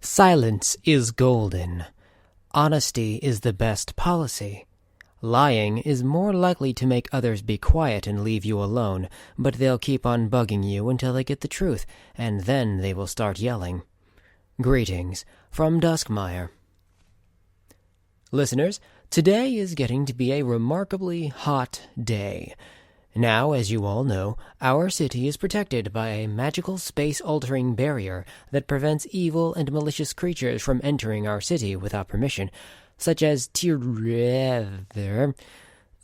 Silence is golden. Honesty is the best policy. Lying is more likely to make others be quiet and leave you alone, but they'll keep on bugging you until they get the truth, and then they will start yelling. Greetings from Duskmire. Listeners, today is getting to be a remarkably hot day. Now, as you all know, our city is protected by a magical space-altering barrier that prevents evil and malicious creatures from entering our city without permission, such as the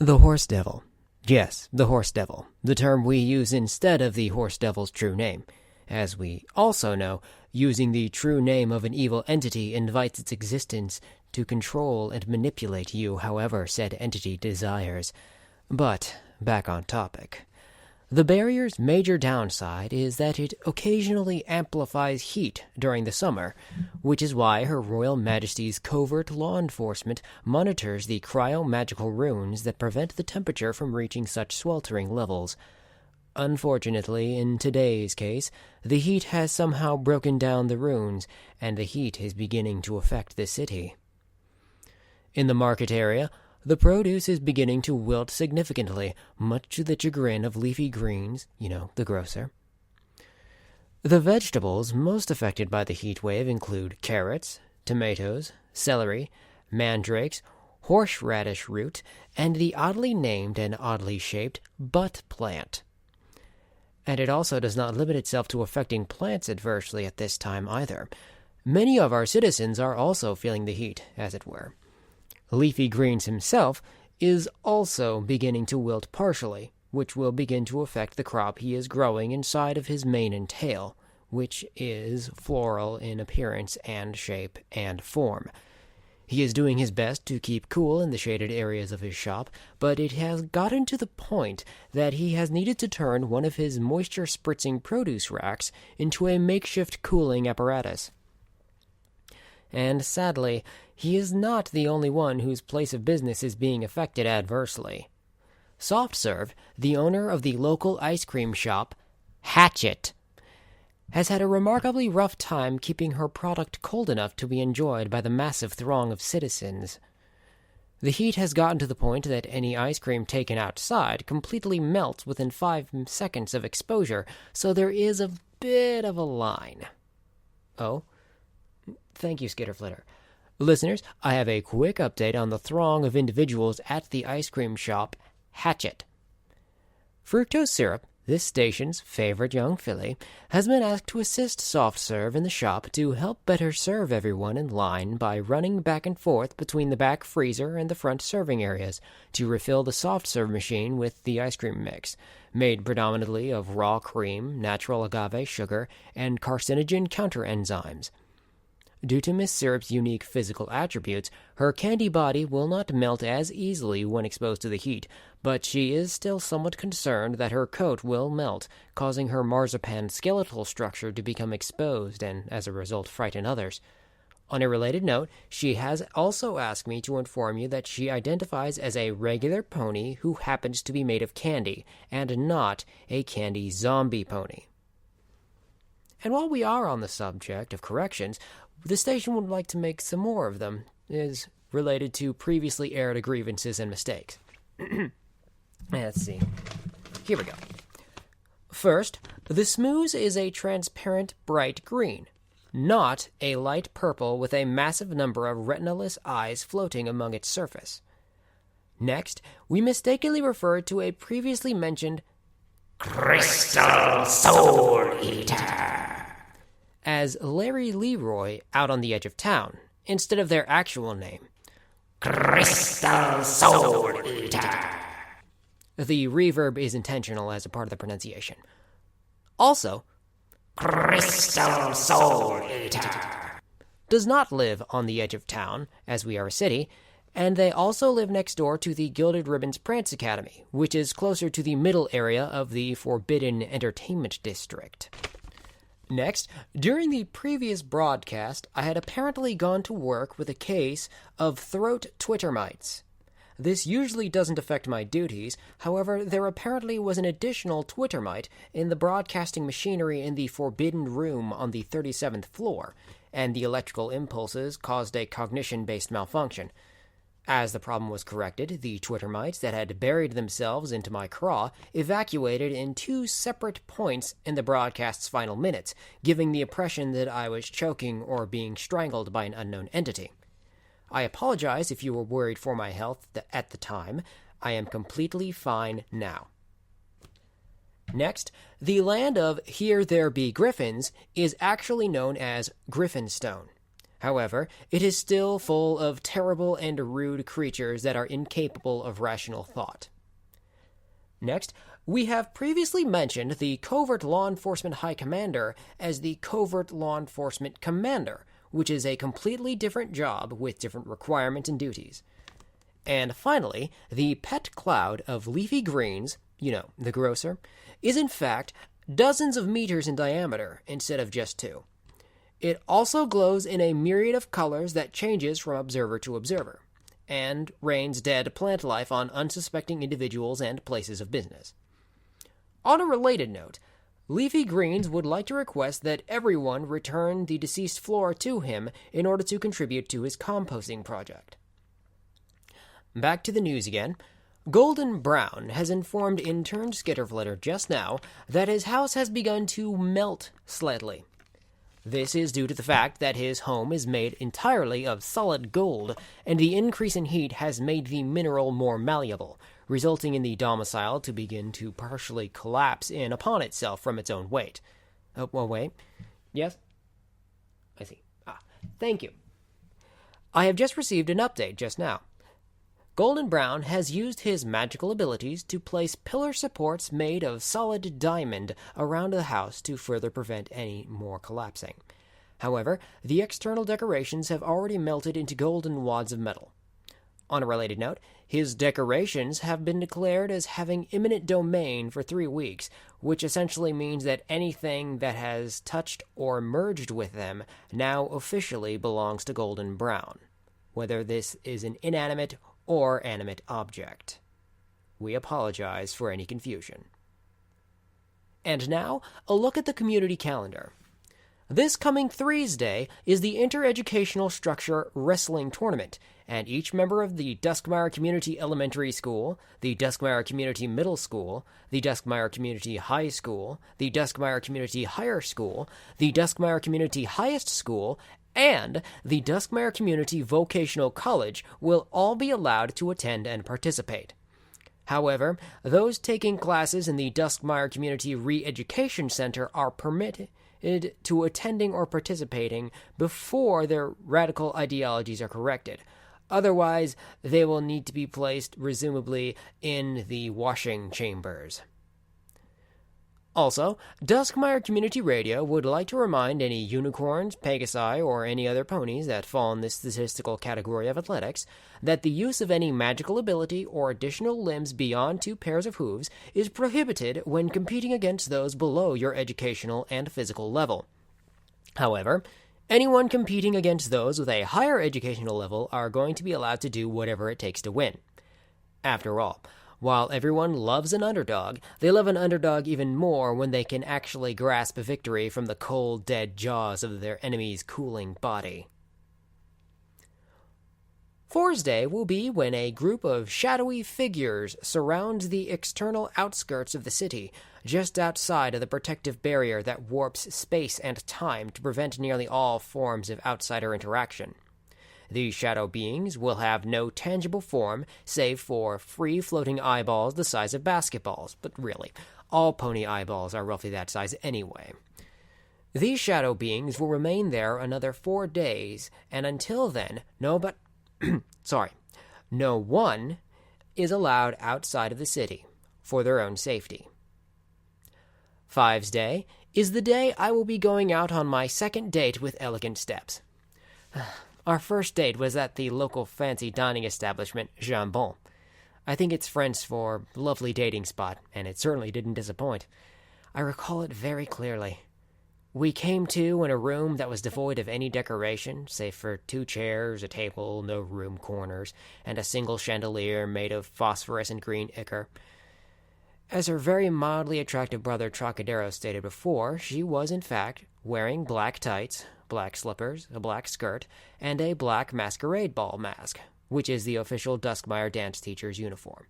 Horse Devil. Yes, the Horse Devil, the term we use instead of the Horse Devil's true name. As we also know, using the true name of an evil entity invites its existence to control and manipulate you however said entity desires. But back on topic. The barrier's major downside is that it occasionally amplifies heat during the summer, which is why Her Royal Majesty's covert law enforcement monitors the cryo-magical runes that prevent the temperature from reaching such sweltering levels. Unfortunately, in today's case, the heat has somehow broken down the runes, and the heat is beginning to affect the city. In the market area, the produce is beginning to wilt significantly, much to the chagrin of Leafy Greens, the grocer. The vegetables most affected by the heat wave include carrots, tomatoes, celery, mandrakes, horseradish root, and the oddly named and oddly shaped butt plant. And it also does not limit itself to affecting plants adversely at this time either. Many of our citizens are also feeling the heat, as it were. Leafy Greens himself is also beginning to wilt partially, which will begin to affect the crop he is growing inside of his mane and tail, which is floral in appearance and shape and form. He is doing his best to keep cool in the shaded areas of his shop, but it has gotten to the point that he has needed to turn one of his moisture-spritzing produce racks into a makeshift cooling apparatus. And sadly, he is not the only one whose place of business is being affected adversely. SoftServe, the owner of the local ice cream shop, Hatchet, has had a remarkably rough time keeping her product cold enough to be enjoyed by the massive throng of citizens. The heat has gotten to the point that any ice cream taken outside completely melts within 5 seconds of exposure, so there is a bit of a line. Oh? Thank you, Skitterflitter. Listeners, I have a quick update on the throng of individuals at the ice cream shop, Hatchet. Fructose Syrup, this station's favorite young filly, has been asked to assist SoftServe in the shop to help better serve everyone in line by running back and forth between the back freezer and the front serving areas to refill the SoftServe machine with the ice cream mix, made predominantly of raw cream, natural agave sugar, and carcinogen counter-enzymes. Due to Miss Syrup's unique physical attributes, her candy body will not melt as easily when exposed to the heat, but she is still somewhat concerned that her coat will melt, causing her marzipan skeletal structure to become exposed and, as a result, frighten others. On a related note, she has also asked me to inform you that she identifies as a regular pony who happens to be made of candy, and not a candy zombie pony. And while we are on the subject of corrections, the station would like to make some more of them, is related to previously aired grievances and mistakes. Let's see. Here we go. First, the smooze is a transparent bright green, not a light purple with a massive number of retinaless eyes floating among its surface. Next, we mistakenly referred to a previously mentioned Crystal Soul Eater as Larry Leroy out on the edge of town, instead of their actual name, Crystal Soul Eater. The reverb is intentional as a part of the pronunciation. Also, Crystal Soul Eater does not live on the edge of town, as we are a city, and they also live next door to the Gilded Ribbons Prance Academy, which is closer to the middle area of the Forbidden Entertainment District. Next, during the previous broadcast, I had apparently gone to work with a case of throat Twitter mites. This usually doesn't affect my duties, however, there apparently was an additional Twittermite in the broadcasting machinery in the Forbidden Room on the 37th floor, and the electrical impulses caused a cognition-based malfunction. As the problem was corrected, the Twitter mites that had buried themselves into my craw evacuated in 2 separate points in the broadcast's final minutes, giving the impression that I was choking or being strangled by an unknown entity. I apologize if you were worried for my health at the time. I am completely fine now. Next, the land of Here There Be Griffins is actually known as Griffinstone. However, it is still full of terrible and rude creatures that are incapable of rational thought. Next, we have previously mentioned the Covert Law Enforcement High Commander as the Covert Law Enforcement Commander, which is a completely different job with different requirements and duties. And finally, the pet cloud of leafy greens, the grocer, is in fact dozens of meters in diameter instead of just 2. It also glows in a myriad of colors that changes from observer to observer, and rains dead plant life on unsuspecting individuals and places of business. On a related note, Leafy Greens would like to request that everyone return the deceased floor to him in order to contribute to his composting project. Back to the news again. Golden Brown has informed intern Skitterflitter just now that his house has begun to melt slightly. This is due to the fact that his home is made entirely of solid gold, and the increase in heat has made the mineral more malleable, resulting in the domicile to begin to partially collapse in upon itself from its own weight. Oh, well, wait. Yes? I see. Thank you. I have just received an update just now. Golden Brown has used his magical abilities to place pillar supports made of solid diamond around the house to further prevent any more collapsing. However, the external decorations have already melted into golden wads of metal. On a related note, his decorations have been declared as having eminent domain for 3 weeks, which essentially means that anything that has touched or merged with them now officially belongs to Golden Brown, whether this is an inanimate or animate object. We apologize for any confusion. And now, a look at the community calendar. This coming Thursday is the Intereducational Structure Wrestling Tournament, and each member of the Duskmire Community Elementary School, the Duskmire Community Middle School, the Duskmire Community High School, the Duskmire Community Higher School, the Duskmire Community Highest School, and the Duskmire Community Vocational College will all be allowed to attend and participate. However, those taking classes in the Duskmire Community Re-Education Center are permitted to attending or participating before their radical ideologies are corrected. Otherwise, they will need to be placed, presumably, in the washing chambers. Also, Duskmire Community Radio would like to remind any unicorns, pegasi, or any other ponies that fall in this statistical category of athletics that the use of any magical ability or additional limbs beyond 2 pairs of hooves is prohibited when competing against those below your educational and physical level. However, anyone competing against those with a higher educational level are going to be allowed to do whatever it takes to win. After all, while everyone loves an underdog, they love an underdog even more when they can actually grasp a victory from the cold, dead jaws of their enemy's cooling body. Thursday will be when a group of shadowy figures surrounds the external outskirts of the city, just outside of the protective barrier that warps space and time to prevent nearly all forms of outsider interaction. These shadow beings will have no tangible form save for free-floating eyeballs the size of basketballs, but really, all pony eyeballs are roughly that size anyway. These shadow beings will remain there another 4 days, and until then, no one is allowed outside of the city for their own safety. Fives Day is the day I will be going out on my second date with Elegant Steps. Our first date was at the local fancy dining establishment, Jambon. I think it's French for lovely dating spot, and it certainly didn't disappoint. I recall it very clearly. We came to in a room that was devoid of any decoration, save for 2 chairs, a table, no room corners, and a single chandelier made of phosphorescent green ichor. As her very mildly attractive brother Trocadero stated before, she was in fact wearing black tights, black slippers, a black skirt, and a black masquerade ball mask, which is the official Duskmire dance teacher's uniform.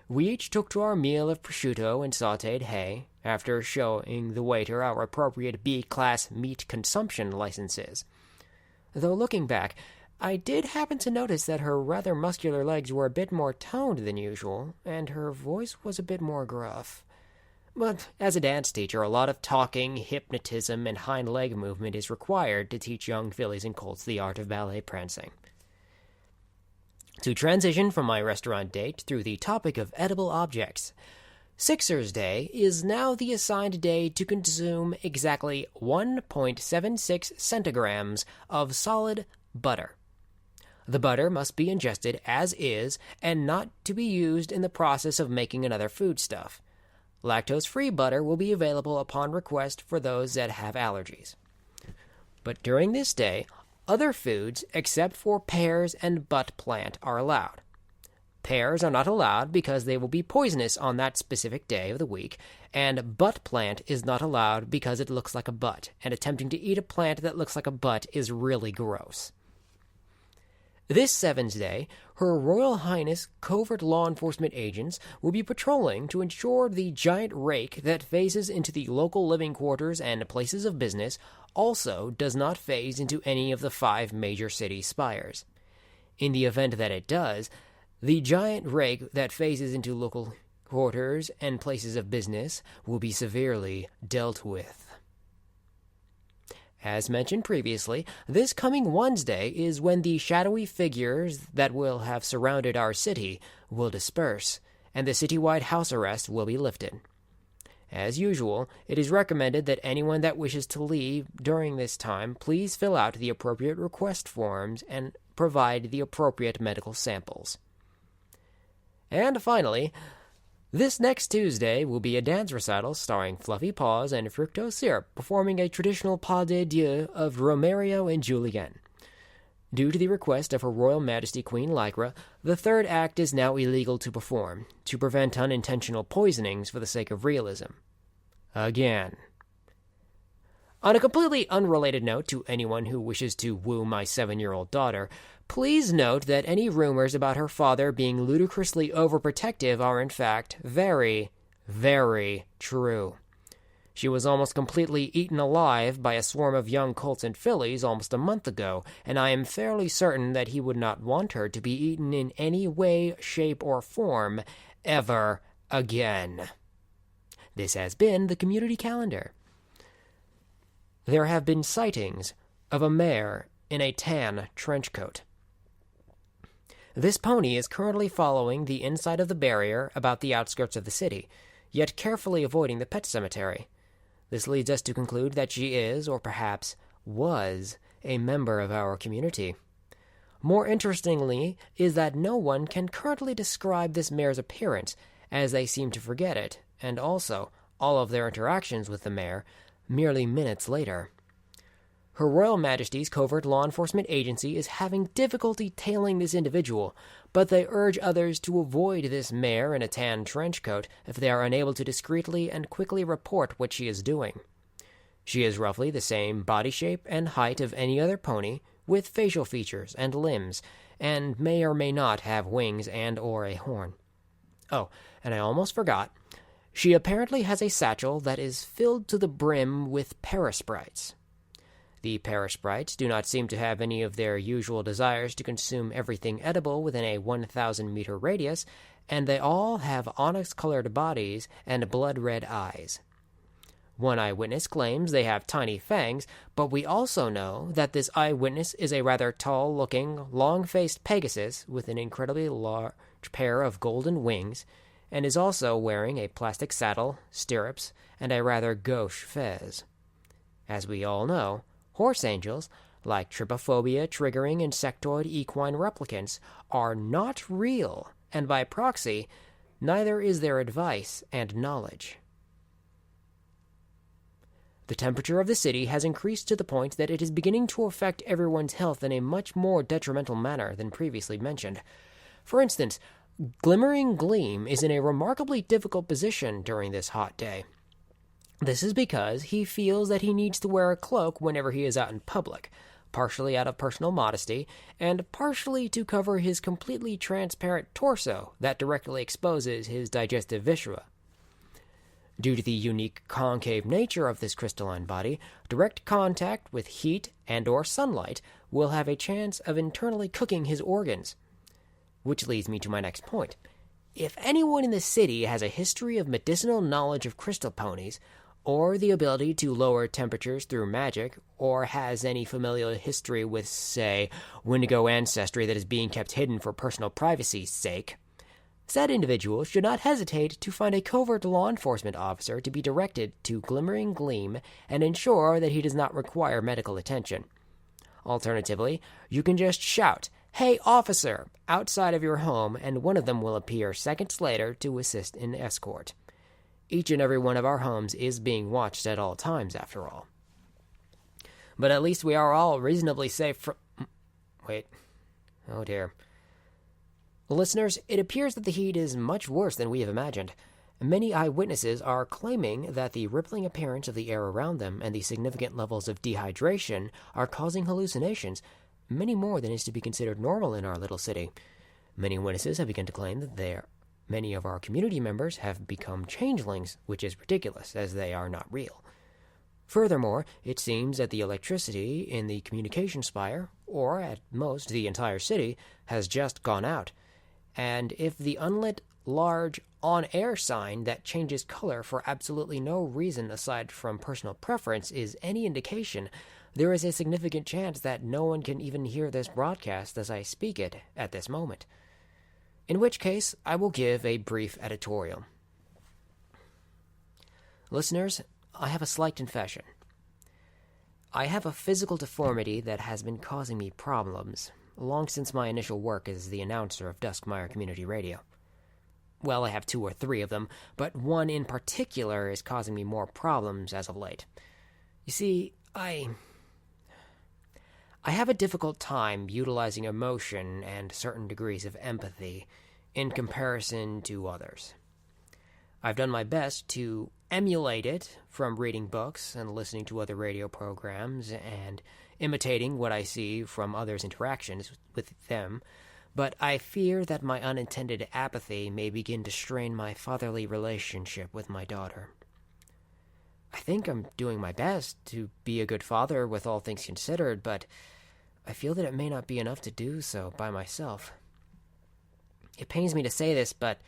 We each took to our meal of prosciutto and sautéed hay, after showing the waiter our appropriate B-class meat consumption licenses. Though looking back, I did happen to notice that her rather muscular legs were a bit more toned than usual, and her voice was a bit more gruff. But as a dance teacher, a lot of talking, hypnotism, and hind leg movement is required to teach young fillies and colts the art of ballet prancing. To transition from my restaurant date through the topic of edible objects, Sixers Day is now the assigned day to consume exactly 1.76 centigrams of solid butter. The butter must be ingested as is and not to be used in the process of making another foodstuff. Lactose-free butter will be available upon request for those that have allergies. But during this day, other foods except for pears and butt plant are allowed. Pears are not allowed because they will be poisonous on that specific day of the week, and butt plant is not allowed because it looks like a butt, and attempting to eat a plant that looks like a butt is really gross. This Sevens Day, Her Royal Highness covert law enforcement agents will be patrolling to ensure the giant rake that phases into the local living quarters and places of business also does not phase into any of the 5 major city spires. In the event that it does, the giant rake that phases into local quarters and places of business will be severely dealt with. As mentioned previously, this coming Wednesday is when the shadowy figures that will have surrounded our city will disperse, and the citywide house arrest will be lifted. As usual, it is recommended that anyone that wishes to leave during this time please fill out the appropriate request forms and provide the appropriate medical samples. And finally, this next Tuesday will be a dance recital starring Fluffy Paws and Fructose Syrup performing a traditional pas de deux of Romeo and Julienne. Due to the request of Her Royal Majesty Queen Lycra, the third act is now illegal to perform, to prevent unintentional poisonings for the sake of realism. Again. On a completely unrelated note to anyone who wishes to woo my 7-year-old daughter, please note that any rumors about her father being ludicrously overprotective are in fact very, very true. She was almost completely eaten alive by a swarm of young colts and fillies almost a month ago, and I am fairly certain that he would not want her to be eaten in any way, shape, or form ever again. This has been the Community Calendar. There have been sightings of a mare in a tan trench coat. This pony is currently following the inside of the barrier about the outskirts of the city, yet carefully avoiding the pet cemetery. This leads us to conclude that she is, or perhaps was, a member of our community. More interestingly is that no one can currently describe this mare's appearance, as they seem to forget it, and also all of their interactions with the mare, merely minutes later. Her Royal Majesty's Covert Law Enforcement Agency is having difficulty tailing this individual, but they urge others to avoid this mare in a tan trench coat if they are unable to discreetly and quickly report what she is doing. She is roughly the same body shape and height of any other pony, with facial features and limbs, and may or may not have wings and or a horn. Oh, and I almost forgot. She apparently has a satchel that is filled to the brim with parasprites. The parasprites do not seem to have any of their usual desires to consume everything edible within a 1,000-meter radius, and they all have onyx-colored bodies and blood-red eyes. One eyewitness claims they have tiny fangs, but we also know that this eyewitness is a rather tall-looking, long-faced Pegasus with an incredibly large pair of golden wings, and is also wearing a plastic saddle, stirrups, and a rather gauche fez. As we all know, horse angels, like trypophobia-triggering insectoid equine replicants, are not real, and by proxy, neither is their advice and knowledge. The temperature of the city has increased to the point that it is beginning to affect everyone's health in a much more detrimental manner than previously mentioned. For instance, Glimmering Gleam is in a remarkably difficult position during this hot day. This is because he feels that he needs to wear a cloak whenever he is out in public, partially out of personal modesty, and partially to cover his completely transparent torso that directly exposes his digestive viscera. Due to the unique concave nature of this crystalline body, direct contact with heat and/or sunlight will have a chance of internally cooking his organs. Which leads me to my next point. If anyone in the city has a history of medicinal knowledge of crystal ponies, or the ability to lower temperatures through magic, or has any familial history with, say, Wendigo ancestry that is being kept hidden for personal privacy's sake, said individual should not hesitate to find a covert law enforcement officer to be directed to Glimmering Gleam and ensure that he does not require medical attention. Alternatively, you can just shout, "Hey, officer!" outside of your home, and one of them will appear seconds later to assist in escort. Each and every one of our homes is being watched at all times, after all. But at least we are all reasonably safe from... Wait. Oh dear. Listeners, it appears that the heat is much worse than we have imagined. Many eyewitnesses are claiming that the rippling appearance of the air around them and the significant levels of dehydration are causing hallucinations, many more than is to be considered normal in our little city. Many witnesses have begun to claim that many of our community members have become changelings, which is ridiculous, as they are not real. Furthermore, it seems that the electricity in the communication spire, or at most the entire city, has just gone out. And if the unlit large on-air sign that changes color for absolutely no reason aside from personal preference is any indication, there is a significant chance that no one can even hear this broadcast as I speak it at this moment. In which case, I will give a brief editorial. Listeners, I have a slight confession. I have a physical deformity that has been causing me problems, long since my initial work as the announcer of Duskmire Community Radio. Well, I have 2 or 3 of them, but one in particular is causing me more problems as of late. You see, I have a difficult time utilizing emotion and certain degrees of empathy in comparison to others. I've done my best to emulate it from reading books and listening to other radio programs and imitating what I see from others' interactions with them, but I fear that my unintended apathy may begin to strain my fatherly relationship with my daughter. I think I'm doing my best to be a good father with all things considered, but I feel that it may not be enough to do so by myself. It pains me to say this, but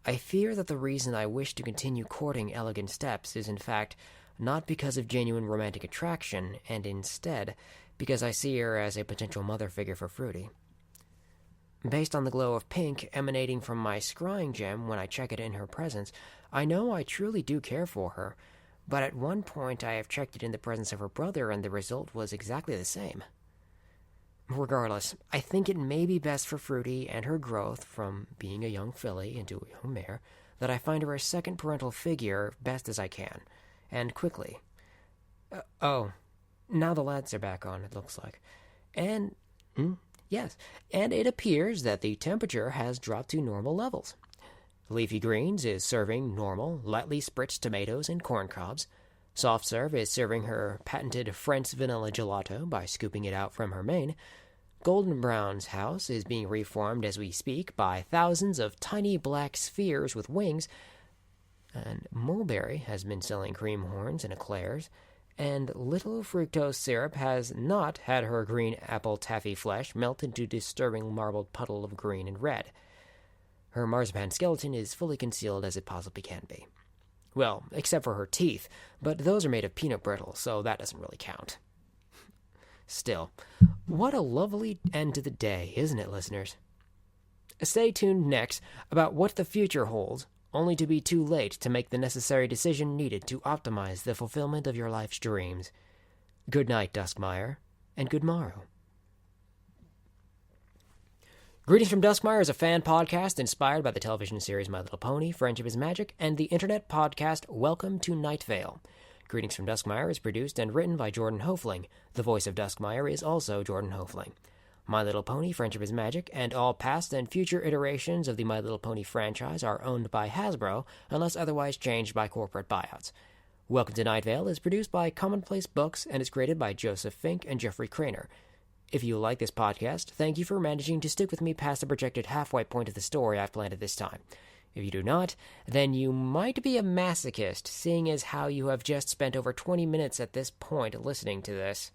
I fear that the reason I wish to continue courting Elegant Steps is in fact not because of genuine romantic attraction, and instead because I see her as a potential mother figure for Fruity. Based on the glow of pink emanating from my scrying gem when I check it in her presence, I know I truly do care for her, but at one point I have checked it in the presence of her brother and the result was exactly the same. Regardless, I think it may be best for Fruity and her growth from being a young filly into a young mare that I find her a second parental figure best as I can, and quickly. Now the lights are back on, it looks like. And, yes, and it appears that the temperature has dropped to normal levels. Leafy Greens is serving normal, lightly spritzed tomatoes and corn cobs. Soft Serve is serving her patented French vanilla gelato by scooping it out from her main. Golden Brown's house is being reformed as we speak by thousands of tiny black spheres with wings. And Mulberry has been selling cream horns and eclairs. And Little Fructose Syrup has not had her green apple taffy flesh melt into a disturbing marbled puddle of green and red. Her marzipan skeleton is fully concealed as it possibly can be. Well, except for her teeth, but those are made of peanut brittle, so that doesn't really count. Still, what a lovely end to the day, isn't it, listeners? Stay tuned next about what the future holds, only to be too late to make the necessary decision needed to optimize the fulfillment of your life's dreams. Good night, Duskmire, and good morrow. Greetings from Duskmire is a fan podcast inspired by the television series My Little Pony, Friendship is Magic, and the internet podcast Welcome to Night Vale. Greetings from Duskmire is produced and written by Jordan Hofling. The voice of Duskmire is also Jordan Hofling. My Little Pony, Friendship is Magic, and all past and future iterations of the My Little Pony franchise are owned by Hasbro, unless otherwise changed by corporate buyouts. Welcome to Night Vale is produced by Commonplace Books and is created by Joseph Fink and Jeffrey Craner. If you like this podcast, thank you for managing to stick with me past the projected halfway point of the story I've planned at this time. If you do not, then you might be a masochist, seeing as how you have just spent over 20 minutes at this point listening to this.